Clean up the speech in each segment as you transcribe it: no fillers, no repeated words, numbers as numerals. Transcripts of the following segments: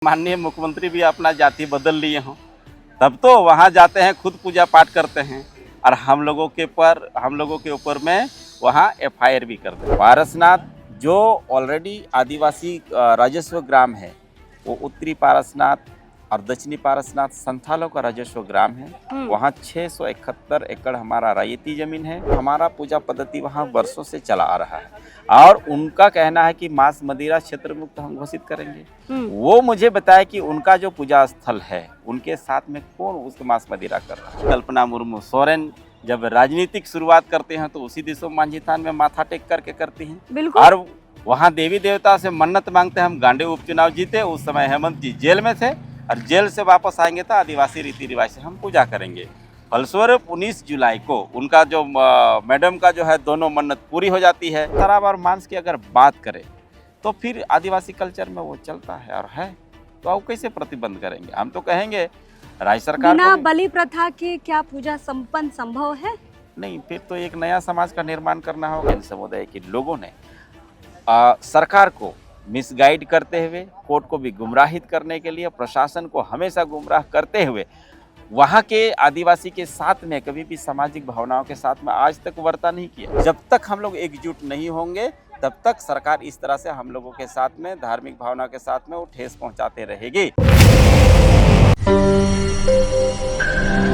माननीय मुख्यमंत्री भी अपना जाति बदल लिए हों, तब तो वहाँ जाते हैं, खुद पूजा पाठ करते हैं और हम लोगों के ऊपर में वहाँ एफआईआर भी करते हैं। पारसनाथ जो ऑलरेडी आदिवासी राजस्व ग्राम है, वो उत्तरी पारसनाथ और दक्षिणी पारसनाथ संथालों का राजस्व ग्राम है। वहाँ 671 एकड़ हमारा रैयती जमीन है। हमारा पूजा पद्धति वहाँ वर्षों से चला आ रहा है और उनका कहना है कि मांस मदिरा क्षेत्र मुक्त हम घोषित करेंगे। वो मुझे बताया कि उनका जो पूजा स्थल है, उनके साथ में कौन उसको मांस मदिरा कर रहा है। कल्पना मुर्मू सोरेन जब राजनीतिक शुरुआत करते हैं तो उसी दिसों मांझी थान में माथा टेक करके करती हैं और वहाँ देवी देवता से मन्नत मांगते हैं। हम गांडे उपचुनाव जीते, उस समय हेमंत जी जेल में थे और जेल से वापस आएंगे तो आदिवासी रीति रिवाज से हम पूजा करेंगे। फलस्वरूप 19 जुलाई को उनका जो मैडम का जो है दोनों मन्नत पूरी हो जाती है। शराब और मांस की अगर बात करें तो फिर आदिवासी कल्चर में वो चलता है और है, तो आप कैसे प्रतिबंध करेंगे? हम तो कहेंगे राज्य सरकार बिना बलि प्रथा के क्या पूजा संपन्न संभव है? नहीं, फिर तो एक नया समाज का निर्माण करना होगा। इन समुदाय के लोगों ने सरकार को मिसगाइड करते हुए, कोर्ट को भी गुमराहित करने के लिए, प्रशासन को हमेशा गुमराह करते हुए वहाँ के आदिवासी के साथ में कभी भी सामाजिक भावनाओं के साथ में आज तक वर्ता नहीं किया। जब तक हम लोग एकजुट नहीं होंगे तब तक सरकार इस तरह से हम लोगों के साथ में धार्मिक भावना के साथ में वो ठेस पहुंचाते रहेगी।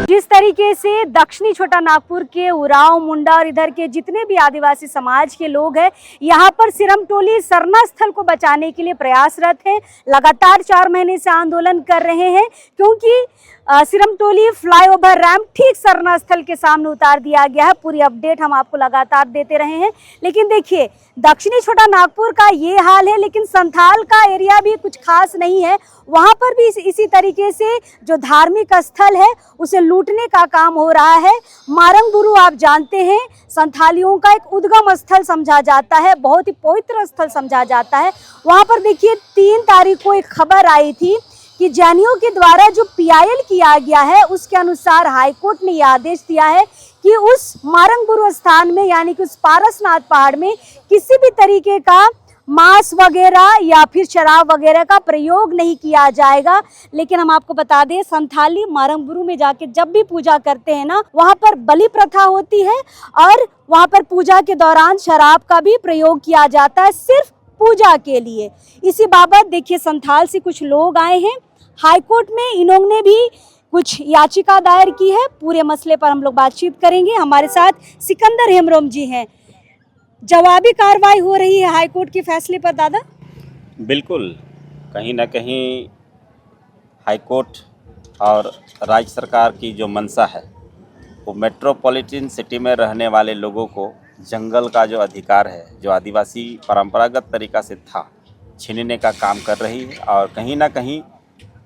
जिस तरीके से दक्षिणी छोटा नागपुर के उरांव, मुंडा और इधर के जितने भी आदिवासी समाज के लोग हैं, यहाँ पर सिरमटोली सरना स्थल को बचाने के लिए प्रयासरत है। लगातार 4 महीने से आंदोलन कर रहे हैं क्योंकि सिरमटोली फ्लाईओवर रैंप ठीक सरना स्थल के सामने उतार दिया गया है। पूरी अपडेट हम आपको लगातार देते रहे हैं, लेकिन देखिए दक्षिणी छोटा नागपुर का ये हाल है, लेकिन संथाल का एरिया भी कुछ खास नहीं है। वहाँ पर भी इसी तरीके से जो धार्मिक स्थल है उसे लूटने का काम हो रहा है। मारंगबुरु आप जानते हैं संथालियों का एक उद्गम स्थल समझा जाता है, बहुत ही पवित्र स्थल समझा जाता है। वहाँ पर देखिए 3 तारीख को एक खबर आई थी कि जैनियों के द्वारा जो पीआईएल किया गया है उसके अनुसार हाईकोर्ट ने यह आदेश दिया है कि उस मारंगबुरु स्थान में यानी कि उस पारसनाथ पहाड़ में किसी भी तरीके का मांस वगैरह या फिर शराब वगैरह का प्रयोग नहीं किया जाएगा। लेकिन हम आपको बता दें संथाली मारंगबुरु में जाके जब भी पूजा करते हैं ना, वहाँ पर बलि प्रथा होती है और वहाँ पर पूजा के दौरान शराब का भी प्रयोग किया जाता है, सिर्फ पूजा के लिए। इसी बाबत देखिए संथाल से कुछ लोग आए हैं हाईकोर्ट में, इन्होंने भी कुछ याचिका दायर की है। पूरे मसले पर हम लोग बातचीत करेंगे। हमारे साथ सिकंदर हेमब्रम जी हैं। जवाबी कार्रवाई हो रही है हाईकोर्ट के फैसले पर दादा? बिल्कुल, कहीं ना कहीं हाईकोर्ट और राज्य सरकार की जो मंशा है वो मेट्रोपॉलिटन सिटी में रहने वाले लोगों को जंगल का जो अधिकार है, जो आदिवासी परंपरागत तरीका से था, छीनने का काम कर रही है और कहीं ना कहीं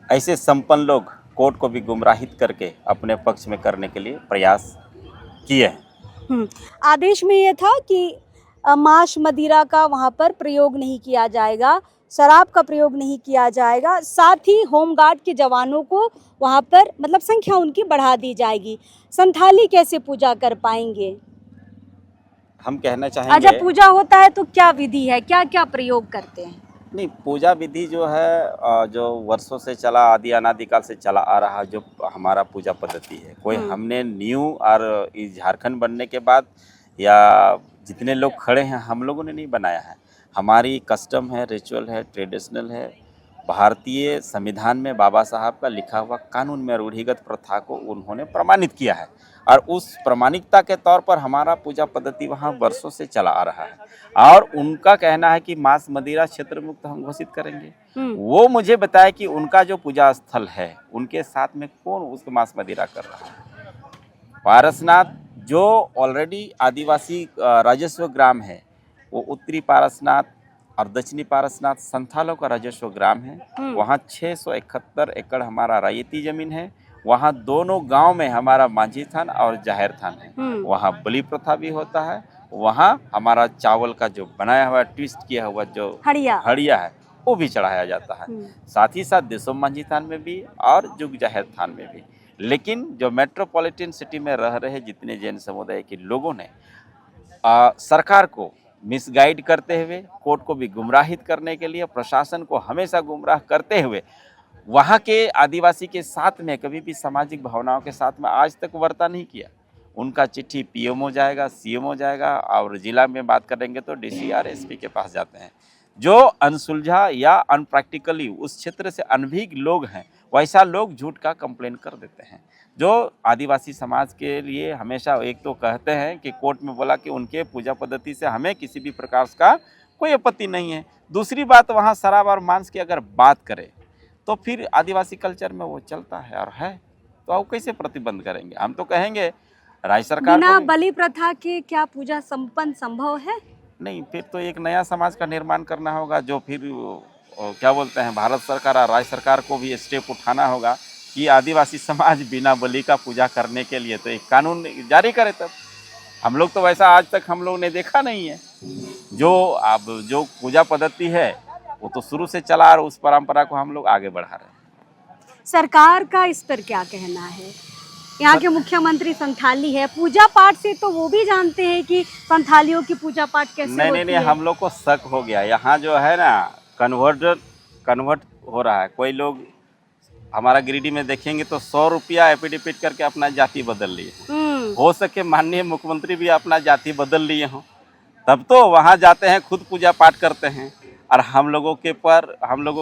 ऐसे संपन्न लोग कोर्ट को भी गुमराहित करके अपने पक्ष में करने के लिए प्रयास किए हैं। आदेश में यह था कि मांस मदिरा का वहाँ पर प्रयोग नहीं किया जाएगा, शराब का प्रयोग नहीं किया जाएगा, साथ ही होमगार्ड के जवानों को वहाँ पर मतलब संख्या उनकी बढ़ा दी जाएगी। संथाली कैसे पूजा कर पाएंगे? हम कहना चाहेंगे जब पूजा होता है तो क्या विधि है, क्या क्या प्रयोग करते हैं? नहीं, पूजा विधि जो है जो वर्षों से चला, आदि अनादिकाल से चला आ रहा जो हमारा पूजा पद्धति है, कोई हमने न्यू और इस झारखंड बनने के बाद या जितने लोग खड़े हैं हम लोगों ने नहीं बनाया है। हमारी कस्टम है, रिचुअल है, ट्रेडिशनल है। भारतीय संविधान में बाबा साहब का लिखा हुआ कानून में रूढ़िगत प्रथा को उन्होंने प्रमाणित किया है और उस प्रमाणिकता के तौर पर हमारा पूजा पद्धति वहाँ वर्षों से चला आ रहा है और उनका कहना है कि मांस मदिरा क्षेत्र मुक्त हम घोषित करेंगे। वो मुझे बताया कि उनका जो पूजा स्थल है उनके साथ में कौन उसको मांस मदिरा कर रहा है। पारसनाथ जो ऑलरेडी आदिवासी राजस्व ग्राम है, वो उत्तरी पारसनाथ और दक्षिणी पारसनाथ संथालों का राजस्व ग्राम है। वहाँ 671 एकड़ हमारा रैयती जमीन है। वहाँ दोनों गांव में हमारा मांझी थान और जाहिर थान है। वहाँ बलि प्रथा भी होता है। वहाँ हमारा चावल का जो बनाया हुआ ट्विस्ट किया हुआ जो हड़िया है वो भी चढ़ाया जाता है। साथ ही साथ देशों मांझी थान में भी और जुग जाहिर थान में भी। लेकिन जो मेट्रोपॉलिटन सिटी में रह रहे जितने जैन समुदाय के लोगों ने सरकार को मिसगाइड करते हुए, कोर्ट को भी गुमराहित करने के लिए, प्रशासन को हमेशा गुमराह करते हुए वहाँ के आदिवासी के साथ में कभी भी सामाजिक भावनाओं के साथ में आज तक वर्ता नहीं किया। उनका चिट्ठी पीएमओ जाएगा, सीएमओ जाएगा और जिला में बात करेंगे तो डीसीआर एसपी के पास जाते हैं। जो अनसुलझा या अनप्रैक्टिकली उस क्षेत्र से अनभिज्ञ लोग हैं, वैसा लोग झूठ का कंप्लेन कर देते हैं। जो आदिवासी समाज के लिए हमेशा एक तो कहते हैं कि कोर्ट में बोला कि उनके पूजा पद्धति से हमें किसी भी प्रकार का कोई आपत्ति नहीं है। दूसरी बात, वहाँ शराब और मांस की अगर बात करें तो फिर आदिवासी कल्चर में वो चलता है और है, तो आप कैसे प्रतिबंध करेंगे? हम तो कहेंगे राज्य सरकार बिना को भी- बलि प्रथा के क्या पूजा संपन्न संभव है? नहीं, फिर तो एक नया समाज का निर्माण करना होगा, जो फिर क्या बोलते हैं, भारत सरकार और राज्य सरकार को भी स्टेप उठाना होगा कि आदिवासी समाज बिना बलि का पूजा करने के लिए तो एक कानून जारी करे। तब हम लोग तो वैसा आज तक हम लोग ने देखा नहीं है। जो पूजा पद्धति है वो तो शुरू से चला और उस परंपरा को हम लोग आगे बढ़ा रहे हैं। सरकार का इस पर क्या कहना है? यहाँ के मुख्यमंत्री संथाली है, पूजा पाठ से तो वो भी जानते हैं कि संथालियों की पूजा पाठ कैसे नहीं होती नहीं नहीं, है। हम लोग को शक हो गया। यहाँ जो है ना कन्वर्ट हो रहा है। कोई लोग हमारा गिरिडीह में देखेंगे तो 100 रुपया एफिडेविट करके अपना जाति बदल लिए। हो सके माननीय मुख्यमंत्री भी अपना जाति बदल लिए हों, तब तो वहाँ जाते हैं, खुद पूजा पाठ करते हैं और हम लोगों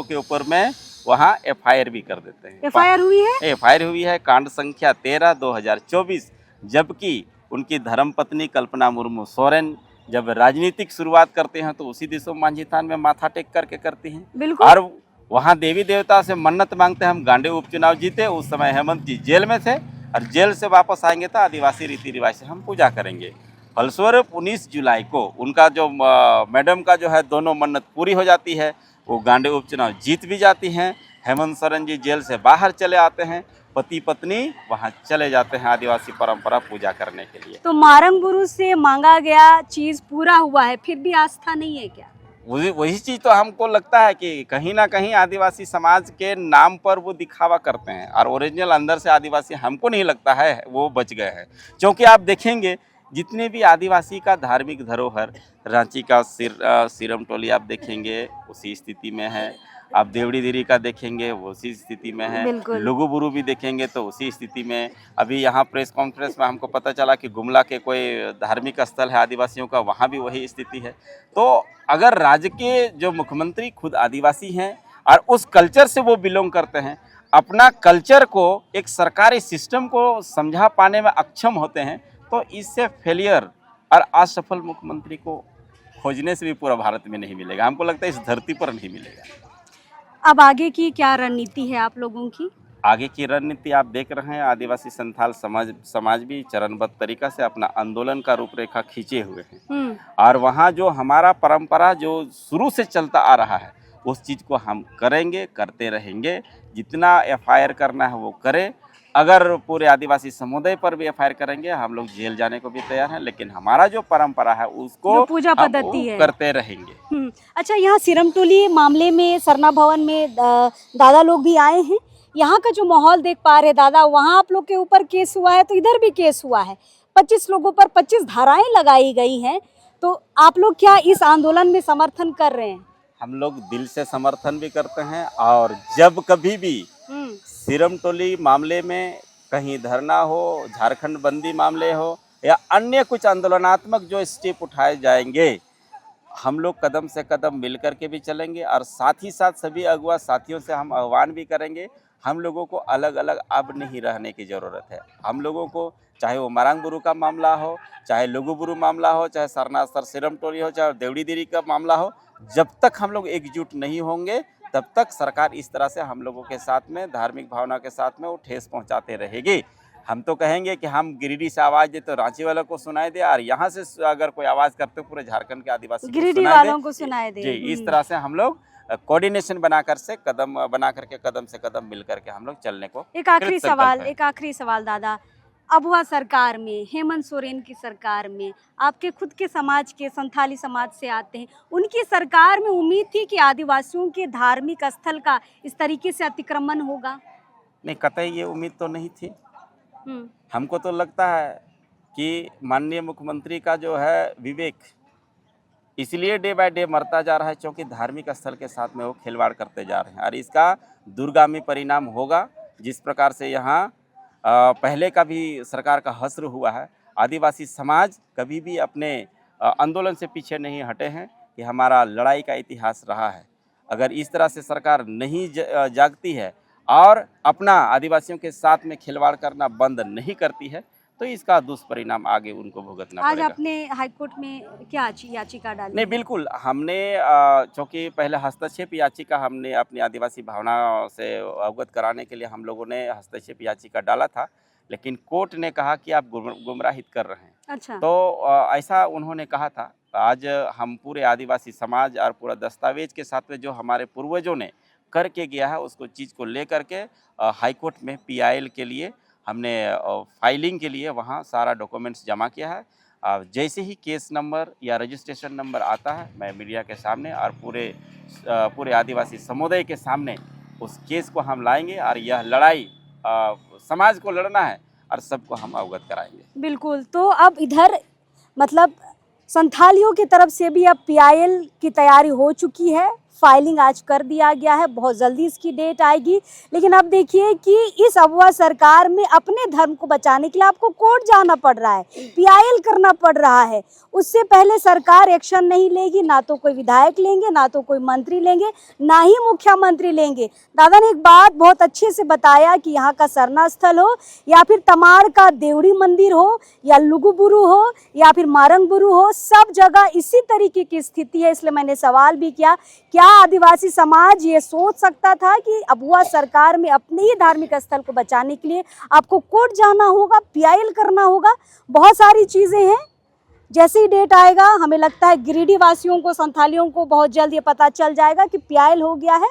के ऊपर में वहाँ एफआईआर भी कर देते हैं। एफआईआर हुई है? एफआईआर हुई है, कांड संख्या 13/2024। जबकि उनकी धर्मपत्नी कल्पना मुर्मू सोरेन जब राजनीतिक शुरुआत करते हैं तो उसी दिशो मांझी थान में माथा टेक करके करती हैं। बिल्कुल। और वहाँ देवी देवता से मन्नत मांगते हैं। हम गांडे उपचुनाव जीते, उस समय हेमंत जी जेल में थे और जेल से वापस आएंगे तो आदिवासी रीति रिवाज से हम पूजा करेंगे। फलस्वरूप 19 जुलाई को उनका जो मैडम का जो है दोनों मन्नत पूरी हो जाती है। वो गांडे उपचुनाव जीत भी जाती हैं। हेमंत सोरेन जी जेल से बाहर चले आते हैं, पति पत्नी वहाँ चले जाते हैं आदिवासी परंपरा पूजा करने के लिए। तो मारंग गुरु से मांगा गया चीज पूरा हुआ है, फिर भी आस्था नहीं है क्या? वही चीज़ तो हमको लगता है कि कहीं ना कहीं आदिवासी समाज के नाम पर वो दिखावा करते हैं और ओरिजिनल अंदर से आदिवासी हमको नहीं लगता है वो बच गए हैं। क्योंकि आप देखेंगे जितने भी आदिवासी का धार्मिक धरोहर, रांची का सिरम टोली आप देखेंगे उसी स्थिति में है, आप देवड़ी देरी का देखेंगे वो उसी स्थिति में है, बिल्कुल। लुगुबुरु भी देखेंगे तो उसी स्थिति में। अभी यहाँ प्रेस कॉन्फ्रेंस में हमको पता चला कि गुमला के कोई धार्मिक स्थल है आदिवासियों का, वहाँ भी वही स्थिति है। तो अगर राज्य के जो मुख्यमंत्री खुद आदिवासी हैं और उस कल्चर से वो बिलोंग करते हैं, अपना कल्चर को एक सरकारी सिस्टम को समझा पाने में अक्षम होते हैं, तो इससे फेलियर और असफल मुख्यमंत्री को खोजने से भी पूरा भारत में नहीं मिलेगा। हमको लगता है इस धरती पर नहीं मिलेगा। अब आगे की क्या रणनीति है आप लोगों की? आगे की रणनीति आप देख रहे हैं, आदिवासी संथाल समाज भी चरणबद्ध तरीका से अपना आंदोलन का रूपरेखा खींचे हुए हैं। और वहाँ जो हमारा परंपरा जो शुरू से चलता आ रहा है उस चीज़ को हम करेंगे, करते रहेंगे। जितना एफआईआर करना है वो करें। अगर पूरे आदिवासी समुदाय पर भी एफआईआर करेंगे, हम लोग जेल जाने को भी तैयार हैं, लेकिन हमारा जो परंपरा है उसको जो पूजा हम पद्धति है करते रहेंगे। अच्छा, यहाँ सिरमटोली मामले में सरना भवन में दादा लोग भी आए हैं। यहाँ का जो माहौल देख पा रहे दादा, वहाँ आप लोग के ऊपर केस हुआ है तो इधर भी केस हुआ है। 25 लोगों पर 25 धाराएं लगाई गई हैं। तो आप लोग क्या इस आंदोलन में समर्थन कर रहे हैं? हम लोग दिल से समर्थन भी करते हैं और जब कभी भी सिरमटोली मामले में कहीं धरना हो, झारखंड बंदी मामले हो या अन्य कुछ आंदोलनात्मक जो स्टेप उठाए जाएंगे, हम लोग कदम से कदम मिल करके भी चलेंगे और साथ ही साथ सभी अगुआ साथियों से हम आह्वान भी करेंगे। हम लोगों को अलग अलग अब नहीं रहने की ज़रूरत है। हम लोगों को चाहे वो मारंग गुरु का मामला हो, चाहे लुगुबुरु मामला हो, चाहे सरनासर सिरमटोली हो, चाहे देवड़ी देरी का मामला हो, जब तक हम लोग एकजुट नहीं होंगे तब तक सरकार इस तरह से हम लोगों के साथ में धार्मिक भावना के साथ में वो ठेस पहुंचाते रहेगी। हम तो कहेंगे कि हम गिरिडीह से आवाज़ दे तो रांची वालों को सुनाई दे और यहाँ से अगर कोई आवाज़ करते पूरे झारखंड के आदिवासी गिरिडीह वालों को सुनाई दे। जी, इस तरह से हम लोग कोऑर्डिनेशन बना करके कदम से कदम मिल करके हम लोग चलने को एक आखिरी सवाल दादा, अब हुआ सरकार में, हेमंत सोरेन की सरकार में, आपके खुद के समाज के संथाली समाज से आते हैं, उनकी सरकार में उम्मीद थी कि आदिवासियों के धार्मिक स्थल का इस तरीके से अतिक्रमण होगा? नहीं, कतई ये उम्मीद तो नहीं थी। हमको तो लगता है कि माननीय मुख्यमंत्री का जो है विवेक इसलिए डे बाय डे मरता जा रहा है, क्योंकि धार्मिक स्थल के साथ में वो खिलवाड़ करते जा रहे हैं। और इसका दूरगामी परिणाम होगा। जिस प्रकार से यहाँ पहले का भी सरकार का हश्र हुआ है, आदिवासी समाज कभी भी अपने आंदोलन से पीछे नहीं हटे हैं कि हमारा लड़ाई का इतिहास रहा है। अगर इस तरह से सरकार नहीं जागती है और अपना आदिवासियों के साथ में खिलवाड़ करना बंद नहीं करती है, तो इसका दुष्परिणाम आगे उनको भुगतना आज पड़ेगा। आपने हाईकोर्ट में क्या याचिका डाली? नहीं, बिल्कुल हमने चूँकि पहले हस्तक्षेप याचिका हमने अपनी आदिवासी भावना से अवगत कराने के लिए हम लोगों ने हस्तक्षेप याचिका डाला था, लेकिन कोर्ट ने कहा कि आप गुमराहित कर रहे हैं। अच्छा। तो ऐसा उन्होंने कहा था। आज हम पूरे आदिवासी समाज और पूरा दस्तावेज के साथ में जो हमारे पूर्वजों ने करके गया है, उसको चीज़ को लेकर के हाईकोर्ट में PIL के लिए हमने फाइलिंग के लिए वहाँ सारा डॉक्यूमेंट्स जमा किया है। जैसे ही केस नंबर या रजिस्ट्रेशन नंबर आता है, मैं मीडिया के सामने और पूरे आदिवासी समुदाय के सामने उस केस को हम लाएंगे और यह लड़ाई समाज को लड़ना है और सबको हम अवगत कराएंगे। बिल्कुल। तो अब इधर मतलब संथालियों की तरफ से भी अब PIL की तैयारी हो चुकी है, फाइलिंग आज कर दिया गया है, बहुत जल्दी इसकी डेट आएगी। लेकिन अब देखिए कि इस अगवा सरकार में अपने धर्म को बचाने के लिए आपको कोर्ट जाना पड़ रहा है, PIL करना पड़ रहा है। उससे पहले सरकार एक्शन नहीं लेगी, ना तो कोई विधायक लेंगे, ना तो कोई मंत्री लेंगे, ना ही मुख्यमंत्री लेंगे। दादा ने एक बात बहुत अच्छे से बताया कि यहाँ का सरना स्थल हो या फिर तमाड़ का देवड़ी मंदिर हो या लुगुबुरु हो या फिर मारंगबुरु हो, सब जगह इसी तरीके की स्थिति है। इसलिए मैंने सवाल भी किया, क्या आदिवासी समाज ये सोच सकता था कि अगवा सरकार में अपने ही धार्मिक स्थल को बचाने के लिए आपको कोर्ट जाना होगा, PIL करना होगा? बहुत सारी चीज़ें हैं। जैसे ही डेट आएगा, हमें लगता है गिरिडीह वासियों को, संथालियों को बहुत जल्द ये पता चल जाएगा कि PIL हो गया है।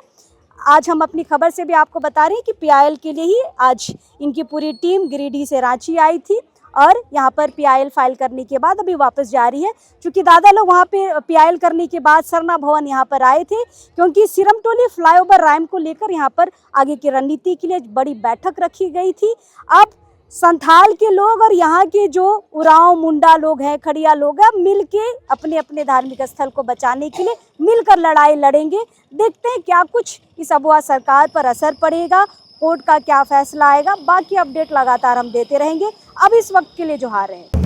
आज हम अपनी खबर से भी आपको बता रहे हैं कि PIL के लिए ही आज इनकी पूरी टीम गिरिडीह से रांची आई थी और यहाँ पर PIL फाइल करने के बाद अभी वापस जा रही है। क्योंकि दादा लोग वहाँ पे PIL करने के बाद सरना भवन यहाँ पर आए थे, क्योंकि सिरमटोली फ्लाईओवर राइम को लेकर यहाँ पर आगे की रणनीति के लिए बड़ी बैठक रखी गई थी। अब संथाल के लोग और यहाँ के जो उरांव मुंडा लोग हैं, खड़िया लोग हैं, मिल के अपने अपने धार्मिक स्थल को बचाने के लिए मिलकर लड़ाई लड़ेंगे। देखते हैं क्या कुछ इस अगवा सरकार पर असर पड़ेगा, कोर्ट का क्या फैसला आएगा। बाकी अपडेट लगातार हम देते रहेंगे। अब इस वक्त के लिए जोहार है।